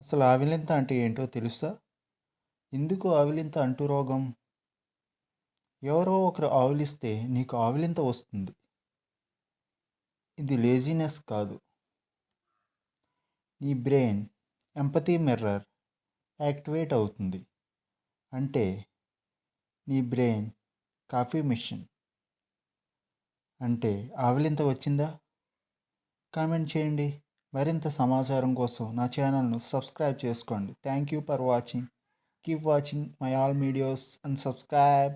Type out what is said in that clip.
అసలు ఆవిలింత అంటే ఏంటో తెలుసా? ఎందుకు ఆవిలింత అంటూ రోగం? ఎవరో ఒకరు ఆవులిస్తే నీకు ఆవిలింత వస్తుంది. ఇది లేజినెస్ కాదు. నీ బ్రెయిన్ ఎంపతీ మిర్రర్ యాక్టివేట్ అవుతుంది. అంటే నీ బ్రెయిన్ కాఫీ మిషన్. అంటే ఆవిలింత వచ్చిందా? కామెంట్ చేయండి. మరింత సమాచారం కోసం నా ఛానల్ను సబ్స్క్రైబ్ చేసుకోండి. Thank you for watching. Keep watching my all videos and subscribe.